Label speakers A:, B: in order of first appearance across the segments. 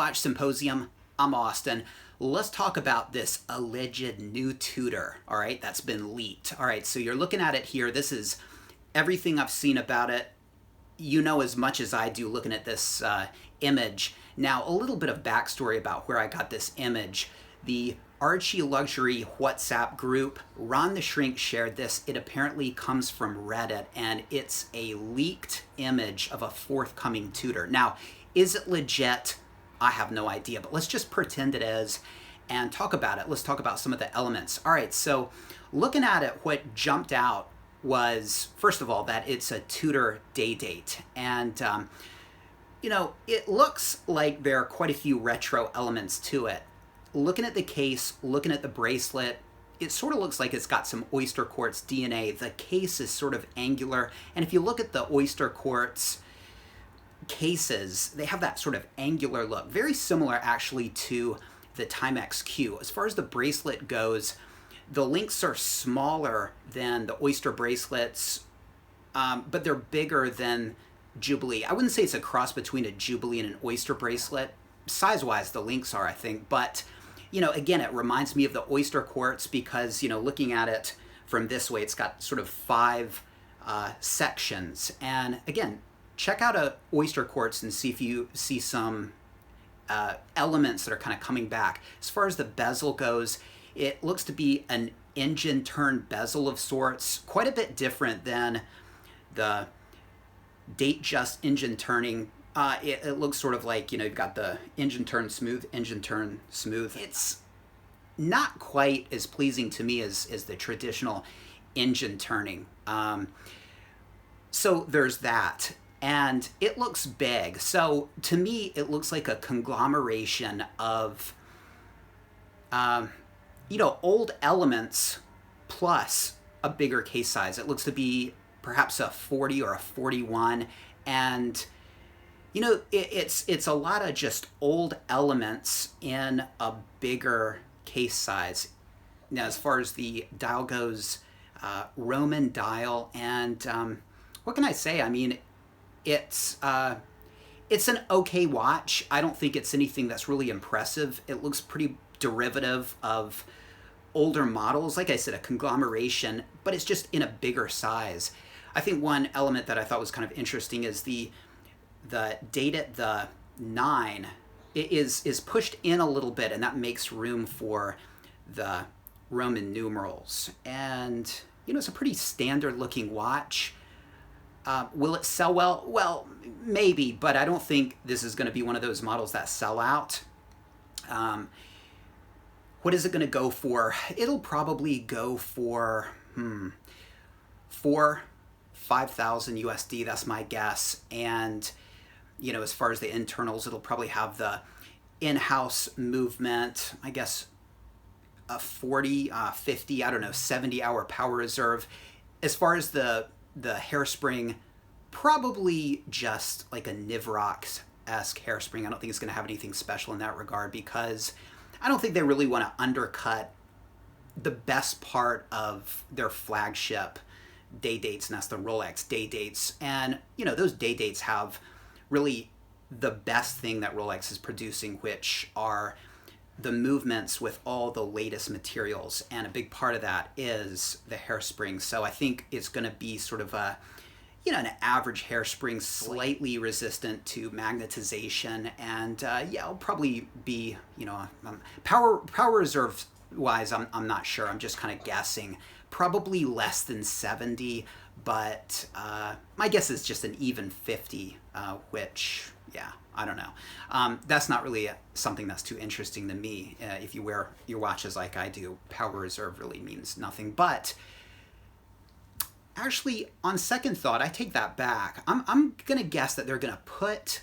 A: Watch Symposium. I'm Austin. Let's talk about this alleged new Tudor, all right, that's been leaked. All right, so you're looking at it here. This is everything I've seen about it. You know as much as I do looking at this image. Now, a little bit of backstory about where I got this image. The Archie Luxury WhatsApp group, Ron the Shrink shared this. It apparently comes from Reddit, and it's a leaked image of a forthcoming Tudor. Now, is it legit? I have no idea, but let's just pretend it is and talk about it. Let's talk about some of the elements. All right, so looking at it, what jumped out was, first of all, that it's a Tudor day date. And, you know, it looks like there are quite a few retro elements to it. Looking at the case, looking at the bracelet, it sort of looks like it's got some oyster quartz DNA. The case is sort of angular. And if you look at the oyster quartz cases, they have that sort of angular look. Very similar, actually, to the Timex Q. As far as the bracelet goes, the links are smaller than the oyster bracelets, but they're bigger than Jubilee. I wouldn't say it's a cross between a Jubilee and an oyster bracelet. Size-wise, the links are, I think. But, you know, again, it reminds me of the oyster quartz because, you know, looking at it from this way, it's got sort of 5 sections. And again, check out a oyster quartz and see if you see some elements that are kind of coming back. As far as the bezel goes, it looks to be an engine turn bezel of sorts, quite a bit different than the date just engine turning. It looks sort of like, you know, you've got the engine turn smooth, engine turn smooth. It's not quite as pleasing to me as the traditional engine turning. So there's that. And it looks big. So to me, it looks like a conglomeration of, you know, old elements plus a bigger case size. It looks to be perhaps a 40 or a 41. And, you know, it's a lot of just old elements in a bigger case size. Now, as far as the dial goes, Roman dial. And what can I say? I mean, it's an okay watch. I don't think it's anything that's really impressive. It looks pretty derivative of older models. Like I said, a conglomeration, but it's just in a bigger size. I think one element that I thought was kind of interesting is the date at the 9 is pushed in a little bit, and that makes room for the Roman numerals. And, you know, it's a pretty standard looking watch. Will it sell well? Well, maybe, but I don't think this is going to be one of those models that sell out. What is it going to go for? It'll probably go for 5,000 USD. That's my guess. And, you know, as far as the internals, it'll probably have the in-house movement, I guess, a 40, 50, I don't know, 70-hour power reserve. As far as the hairspring, probably just like a Nivrox-esque hairspring. I don't think it's going to have anything special in that regard because I don't think they really want to undercut the best part of their flagship day dates, and that's the Rolex day dates. And, you know, those day dates have really the best thing that Rolex is producing, which are the movements with all the latest materials, and a big part of that is the hairspring. So I think it's going to be sort of a, you know, an average hairspring, slightly resistant to magnetization, and yeah, it'll probably be, you know, power reserve wise, I'm not sure. I'm just kind of guessing. Probably less than 70, but my guess is just an even 50, which, yeah, I don't know. That's not really something that's too interesting to me. If you wear your watches like I do, power reserve really means nothing. But actually, on second thought, I take that back. I'm going to guess that they're going to put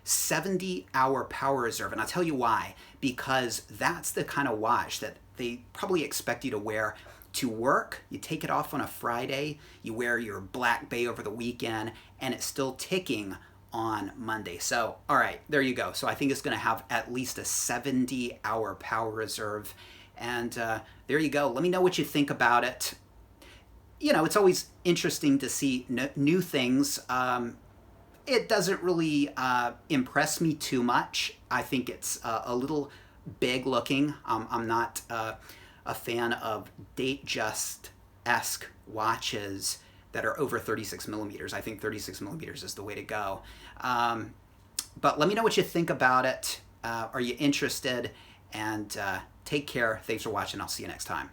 A: 70-hour power reserve, and I'll tell you why. Because that's the kind of watch that they probably expect you to wear to work. You take it off on a Friday, you wear your Black Bay over the weekend, and it's still ticking on Monday. So, all right, there you go. So I think it's going to have at least a 70-hour power reserve. And there you go. Let me know what you think about it. You know, it's always interesting to see new things. It doesn't really impress me too much. I think it's a little big looking. I'm not a fan of Datejust-esque watches that are over 36 millimeters. I think 36 millimeters is the way to go. But let me know what you think about it. Are you interested? And take care. Thanks for watching. I'll see you next time.